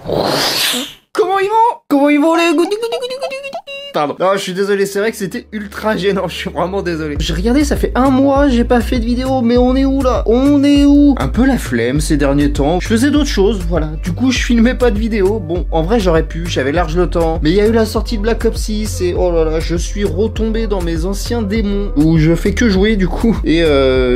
Comment ils vont? Comment ils vont les... Pardon. Non, je suis désolé, c'est vrai que c'était ultra gênant, je suis vraiment désolé. J'ai regardé, ça fait un mois, j'ai pas fait de vidéo, mais on est où là? On est où? Un peu la flemme ces derniers temps. Je faisais d'autres choses, voilà. Du coup, je filmais pas de vidéo. Bon, en vrai, j'aurais pu, j'avais large le temps. Mais il y a eu la sortie de Black Ops 6 et oh là là, je suis retombé dans mes anciens démons où je fais que jouer du coup. Et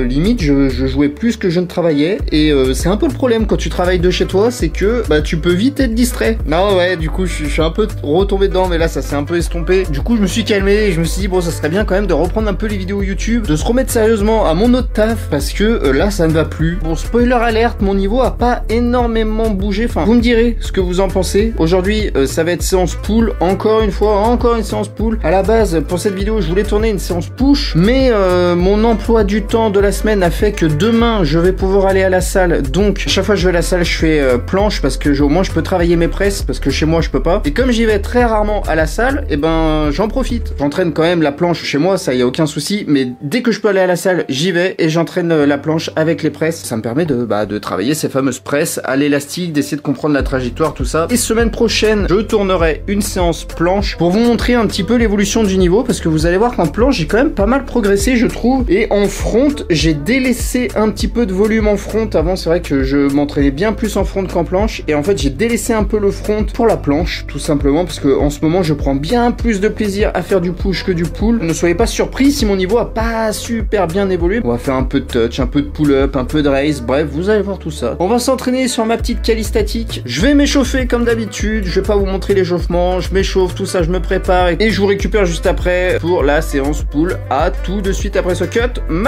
limite, je jouais plus que je ne travaillais. Et c'est un peu le problème quand tu travailles de chez toi, c'est que bah tu peux vite être distrait. Non, ouais, du coup, je suis un peu retombé dedans, mais là, ça s'est un peu estompé. Du coup, je me suis calmé et je me suis dit, bon, ça serait bien quand même de reprendre un peu les vidéos YouTube, de se remettre sérieusement à mon autre taf, parce que là, ça ne va plus. Bon, spoiler alerte, mon niveau a pas énormément bougé. Enfin, vous me direz ce que vous en pensez. Aujourd'hui, ça va être séance pool. Encore une fois, encore une séance pool. À la base, pour cette vidéo, je voulais tourner une séance push, mais mon emploi du temps de la semaine a fait que demain, je vais pouvoir aller à la salle. Donc, chaque fois que je vais à la salle, je fais planche, parce que au moins, je peux travailler mes presses, parce que chez moi, je peux pas. Et comme j'y vais très rarement à la salle, et ben j'en profite. J'entraîne quand même la planche chez moi, ça y a aucun souci, mais dès que je peux aller à la salle, j'y vais et j'entraîne la planche avec les presses. Ça me permet de travailler ces fameuses presses à l'élastique, d'essayer de comprendre la trajectoire, tout ça. Et semaine prochaine, je tournerai une séance planche pour vous montrer un petit peu l'évolution du niveau, parce que vous allez voir qu'en planche, j'ai quand même pas mal progressé, je trouve. Et en front, j'ai délaissé un petit peu de volume en front. Avant, c'est vrai que je m'entraînais bien plus en front qu'en planche. Et en fait, j'ai délaissé un peu le front pour la planche, tout simplement, parce que en ce moment, je prends bien plus de plaisir à faire du push que du pull. Ne soyez pas surpris si mon niveau a pas super bien évolué. On va faire un peu de touch, un peu de pull-up, un peu de raise, bref, vous allez voir tout ça. On va s'entraîner sur ma petite calisthenique. Je vais m'échauffer comme d'habitude, je vais pas vous montrer l'échauffement, je m'échauffe, tout ça, je me prépare et je vous récupère juste après pour la séance pull. À tout de suite après ce cut.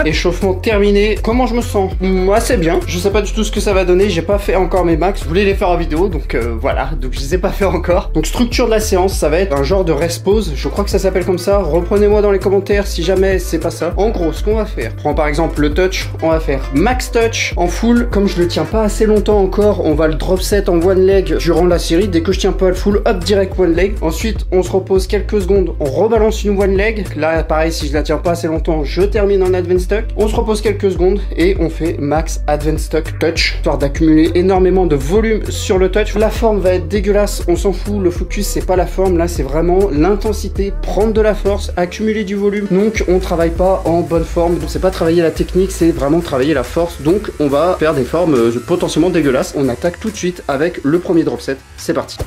Échauffement terminé. Comment je me sens? Assez bien. Je sais pas du tout ce que ça va donner, j'ai pas fait encore mes max. Je voulais les faire en vidéo, donc voilà, donc je les ai pas fait encore. Donc structure de la séance, ça va être un genre de rest pause. Je crois que ça s'appelle comme ça. Reprenez-moi dans les commentaires si jamais c'est pas ça. En gros, ce qu'on va faire, prends par exemple le touch, on va faire max touch en full. Comme je le tiens pas assez longtemps encore, on va le drop set en one leg durant la série. Dès que je tiens pas le full, hop, direct one leg. Ensuite, on se repose quelques secondes, on rebalance une one leg. Là, pareil, si je la tiens pas assez longtemps, je termine en advanced tuck. On se repose quelques secondes et on fait max advanced tuck touch, histoire d'accumuler énormément de volume sur le touch. La forme va être dégueulasse, on s'en fout. Le focus, c'est pas la forme, là, c'est vraiment l'intensité, prendre de la force, accumuler du volume. Donc on travaille pas en bonne forme, donc c'est pas travailler la technique, c'est vraiment travailler la force. Donc on va faire des formes potentiellement dégueulasses. On attaque tout de suite avec le premier drop set. C'est parti.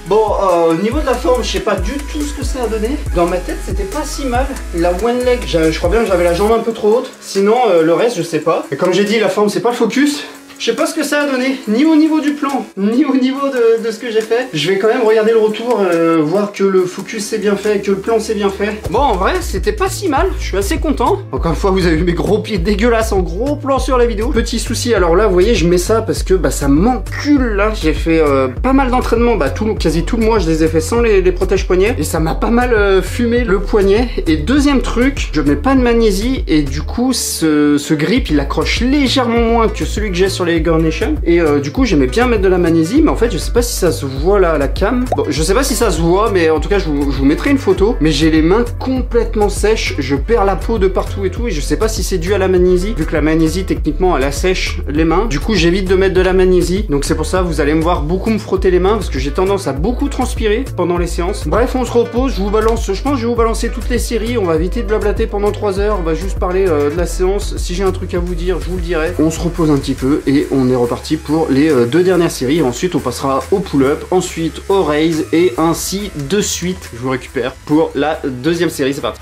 Bon, au niveau de la forme, je sais pas du tout ce que ça a donné. Dans ma tête, c'était pas si mal. La one leg, je crois bien que j'avais la jambe un peu trop haute. Sinon, le reste, je sais pas. Et comme j'ai dit, la forme, c'est pas le focus. Je sais pas ce que ça a donné, ni au niveau du plan, ni au niveau de ce que j'ai fait. Je vais quand même regarder le retour, voir que le focus c'est bien fait, que le plan c'est bien fait. Bon, en vrai, c'était pas si mal, je suis assez content. Encore une fois, vous avez vu mes gros pieds dégueulasses en gros plan sur la vidéo. Petit souci, alors là, vous voyez, je mets ça parce que bah, ça m'encule là. J'ai fait pas mal d'entraînement, bah, quasi tout le mois, je les ai fait sans les protèges poignets. Et ça m'a pas mal fumé le poignet. Et deuxième truc, je mets pas de magnésie et du coup, ce grip, il accroche légèrement moins que celui que j'ai sur les Girl Nation. Et du coup j'aimais bien mettre de la magnésie, mais en fait je sais pas si ça se voit là à la cam. Bon, je sais pas si ça se voit, mais en tout cas je vous mettrai une photo. Mais j'ai les mains complètement sèches, je perds la peau de partout et tout, et je sais pas si c'est dû à la magnésie, vu que la magnésie techniquement elle assèche les mains. Du coup j'évite de mettre de la magnésie, donc c'est pour ça vous allez me voir beaucoup me frotter les mains, parce que j'ai tendance à beaucoup transpirer pendant les séances. Bref, on se repose, je vous balance, je pense que je vais vous balancer toutes les séries, on va éviter de blablater pendant 3 heures, on va juste parler de la séance. Si j'ai un truc à vous dire, je vous le dirai. On se repose un petit peu et on est reparti pour les 2 dernières séries. Ensuite on passera au pull-up, ensuite au raise et ainsi de suite. Je vous récupère pour la 2e série, c'est parti.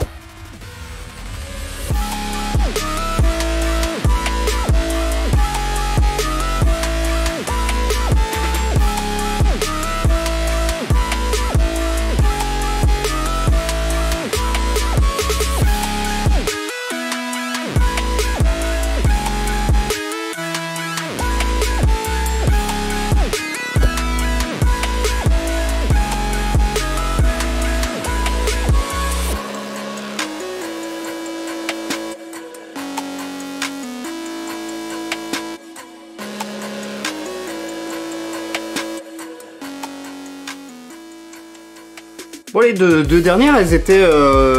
Bon, les deux dernières, elles étaient...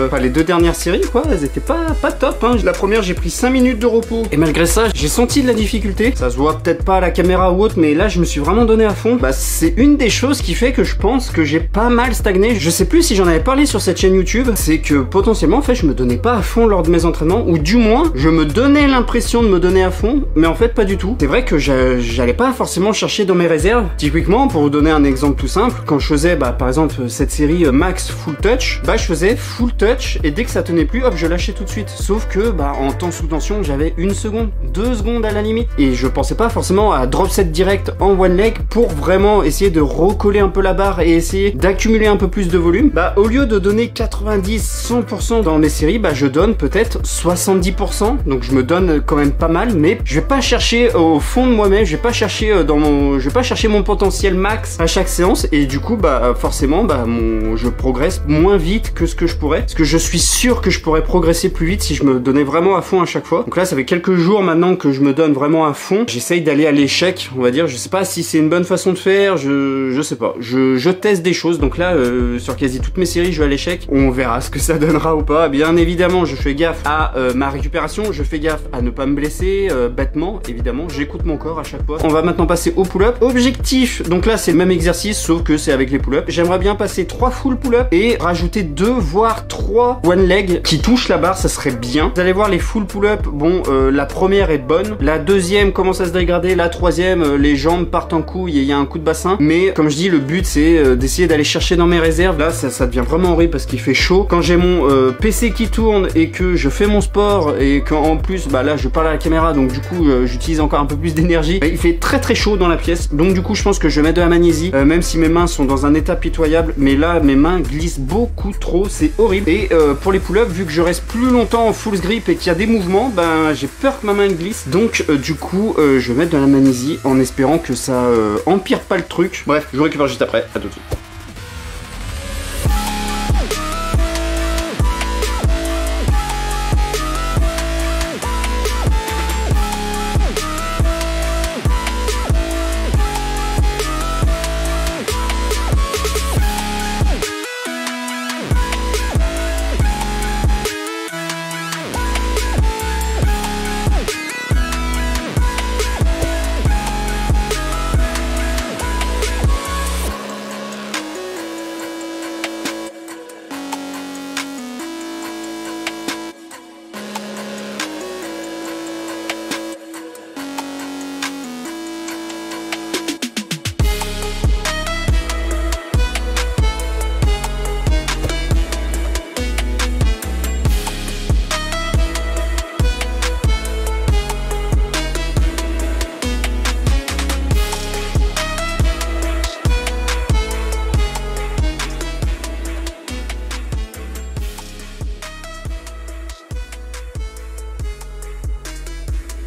Enfin, les 2 dernières séries, quoi, elles étaient pas top, hein. La première, j'ai pris 5 minutes de repos. Et malgré ça, j'ai senti de la difficulté. Ça se voit peut-être pas à la caméra ou autre, mais là, je me suis vraiment donné à fond. Bah, c'est une des choses qui fait que je pense que j'ai pas mal stagné. Je sais plus si j'en avais parlé sur cette chaîne YouTube. C'est que potentiellement, en fait, je me donnais pas à fond lors de mes entraînements, ou du moins, je me donnais l'impression de me donner à fond, mais en fait, pas du tout. C'est vrai que j'allais pas forcément chercher dans mes réserves. Typiquement, pour vous donner un exemple tout simple, quand je faisais, bah, par exemple, cette série Max Full Touch, bah, je faisais Full Touch, et dès que ça tenait plus, hop, je lâchais tout de suite. Sauf que, bah, en temps sous tension, j'avais 1 seconde, 2 secondes à la limite, et je pensais pas forcément à drop set direct en one leg pour vraiment essayer de recoller un peu la barre et essayer d'accumuler un peu plus de volume. Bah, au lieu de donner 90-100% dans mes séries, bah, je donne peut-être 70%, donc je me donne quand même pas mal, mais je vais pas chercher au fond de moi-même, je vais pas chercher je vais pas chercher mon potentiel max à chaque séance, et du coup, bah, forcément, bah, je progresse moins vite que ce que je pourrais, parce que je suis sûr que je pourrais progresser plus vite si je me donnais vraiment à fond à chaque fois. Donc là, ça fait quelques jours maintenant que je me donne vraiment à fond. J'essaye d'aller à l'échec, on va dire. Je sais pas si c'est une bonne façon de faire, je sais pas. Je teste des choses, donc là, sur quasi toutes mes séries, je vais à l'échec. On verra ce que ça donnera ou pas. Bien évidemment, je fais gaffe à ma récupération, je fais gaffe à ne pas me blesser, bêtement, évidemment. J'écoute mon corps à chaque fois. On va maintenant passer au pull-up. Objectif, donc là, c'est le même exercice, sauf que c'est avec les pull-ups. J'aimerais bien passer 3 full pull-up et rajouter 2 voire 3 one leg qui touchent la barre, ça serait bien. Vous allez voir les full pull-up, bon, la première est bonne, la deuxième commence à se dégrader, la troisième, les jambes partent en couille et il y a un coup de bassin, mais comme je dis, le but c'est d'essayer d'aller chercher dans mes réserves. Là, ça devient vraiment horrible parce qu'il fait chaud. Quand j'ai mon PC qui tourne et que je fais mon sport et qu'en plus, bah là, je parle à la caméra, donc du coup, j'utilise encore un peu plus d'énergie. Il fait très chaud dans la pièce, donc du coup, je pense que je vais mettre de la magnésie, même si mes mains sont dans un état pitoyable, mais là, mes mains glissent beaucoup trop, c'est horrible. Et pour les pull-ups, vu que je reste plus longtemps en full grip et qu'il y a des mouvements, ben j'ai peur que ma main glisse, donc du coup, je vais mettre de la magnésie en espérant que ça empire pas le truc. Bref, je vous récupère juste après, à tout de suite.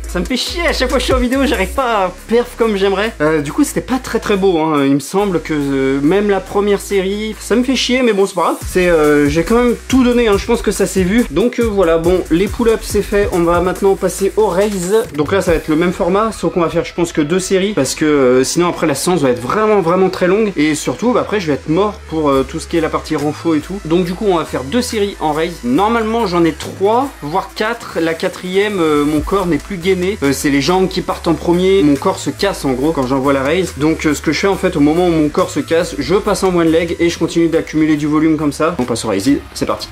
Ça me fait chier, à chaque fois que je suis en vidéo, j'arrive pas à perf comme j'aimerais. Du coup, c'était pas très beau, hein. Il me semble que même la première série, ça me fait chier, mais bon, c'est pas grave. J'ai quand même tout donné, hein. Je pense que ça s'est vu. Donc voilà, bon, les pull-ups, c'est fait. On va maintenant passer au raise. Donc là, ça va être le même format, sauf qu'on va faire, je pense, que 2 séries, parce que sinon, après, la séance va être vraiment très longue. Et surtout, bah, après, je vais être mort pour tout ce qui est la partie renfo et tout. Donc du coup, on va faire 2 séries en raise. Normalement, j'en ai 3, voire 4. La 4e, mon corps n'est plus gainé. C'est les jambes qui partent en premier, mon corps se casse en gros quand j'envoie la raise. Donc ce que je fais en fait au moment où mon corps se casse, je passe en one leg et je continue d'accumuler du volume comme ça. On passe au raise, c'est parti.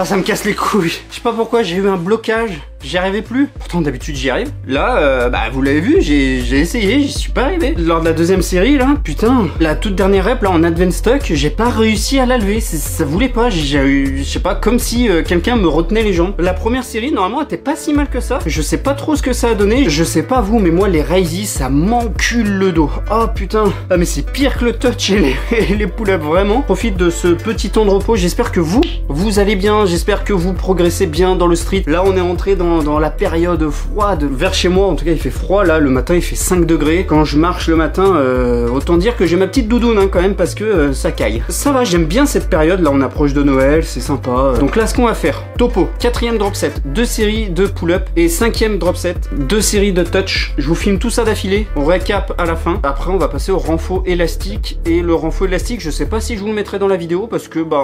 Ah, ça me casse les couilles. Je sais pas pourquoi, j'ai eu un blocage. J'y arrivais plus. Pourtant, d'habitude, j'y arrive. Là, bah, vous l'avez vu, j'ai essayé, j'y suis pas arrivé. Lors de la deuxième série, là, putain, la toute dernière rep, là, en Advanced Stock, j'ai pas réussi à la lever. Ça voulait pas. J'ai eu, je sais pas, comme si quelqu'un me retenait les jambes. La première série, normalement, était pas si mal que ça. Je sais pas trop ce que ça a donné. Je sais pas vous, mais moi, les Raizy, ça m'encule le dos. Oh, putain. Ah, mais c'est pire que le touch et les pull-ups, vraiment. Profite de ce petit temps de repos. J'espère que vous allez bien. J'espère que vous progressez bien dans le street. Là, on est entré dans la période froide. Vers chez moi, en tout cas, il fait froid. Là, le matin, il fait 5 degrés. Quand je marche le matin, autant dire que j'ai ma petite doudoune, hein, quand même, parce que ça caille. Ça va, j'aime bien cette période. Là, on approche de Noël, c'est sympa. Donc là, ce qu'on va faire, topo, 4ème drop set, 2 séries de pull-up et 5ème drop set, 2 séries de touch. Je vous filme tout ça d'affilée. On récap à la fin. Après, on va passer au renfort élastique. Et le renfort élastique, je sais pas si je vous le mettrai dans la vidéo parce que, bah,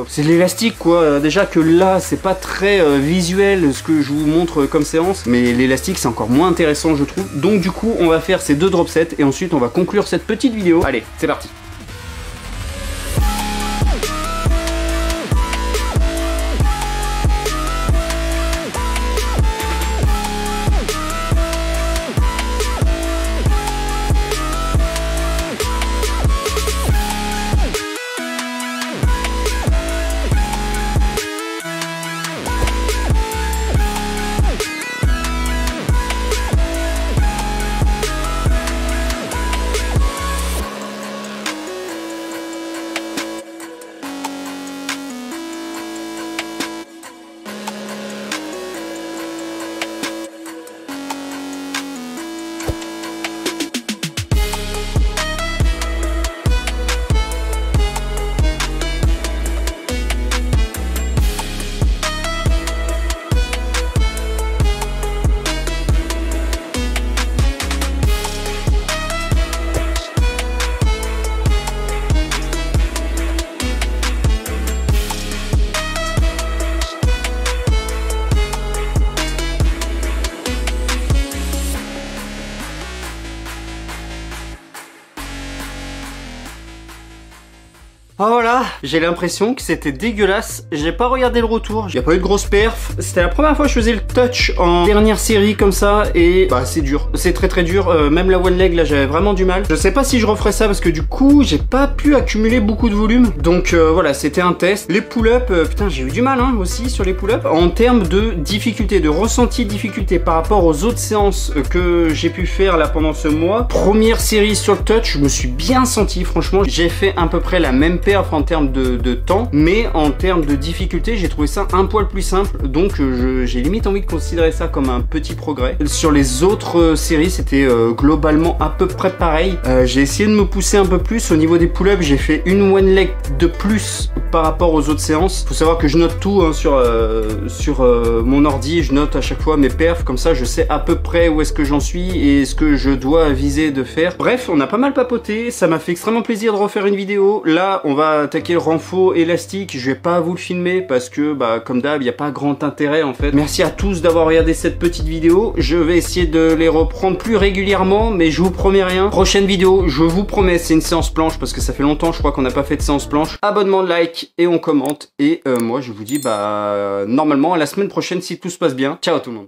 c'est l'élastique, quoi. Déjà que là, c'est pas très visuel ce que je vous montre comme séance, mais l'élastique c'est encore moins intéressant je trouve. Donc du coup on va faire ces 2 drop sets et ensuite on va conclure cette petite vidéo. Allez, c'est parti. Oh voilà, j'ai l'impression que c'était dégueulasse. J'ai pas regardé le retour, j'ai pas eu de grosse perf. C'était la première fois que je faisais le touch en dernière série comme ça et bah c'est dur. C'est très dur, même la one leg là j'avais vraiment du mal. Je sais pas si je referai ça parce que du coup j'ai pas pu accumuler beaucoup de volume. Donc voilà, c'était un test. Les pull-ups, putain j'ai eu du mal hein, aussi sur les pull-ups. En termes de difficulté, de ressenti de difficulté par rapport aux autres séances que j'ai pu faire là pendant ce mois. Première série sur le touch, je me suis bien senti franchement. J'ai fait à peu près la même perf en termes de temps, mais en termes de difficulté j'ai trouvé ça un poil plus simple, donc j'ai limite envie de considérer ça comme un petit progrès. Sur les autres séries c'était globalement à peu près pareil. J'ai essayé de me pousser un peu plus au niveau des pull-ups, j'ai fait une one leg de plus par rapport aux autres séances. Faut savoir que je note tout hein, sur mon ordi, je note à chaque fois mes perfs, comme ça je sais à peu près où est-ce que j'en suis et ce que je dois viser de faire. Bref, on a pas mal papoté, ça m'a fait extrêmement plaisir de refaire une vidéo. Là on va attaquer le renfort élastique, je vais pas vous le filmer parce que bah comme d'hab il n'y a pas grand intérêt en fait. Merci à tous d'avoir regardé cette petite vidéo, je vais essayer de les reprendre plus régulièrement mais je vous promets rien. Prochaine vidéo, je vous promets, c'est une séance planche parce que ça fait longtemps je crois qu'on n'a pas fait de séance planche. Abonnement, like et on commente et moi je vous dis bah normalement à la semaine prochaine si tout se passe bien. Ciao tout le monde.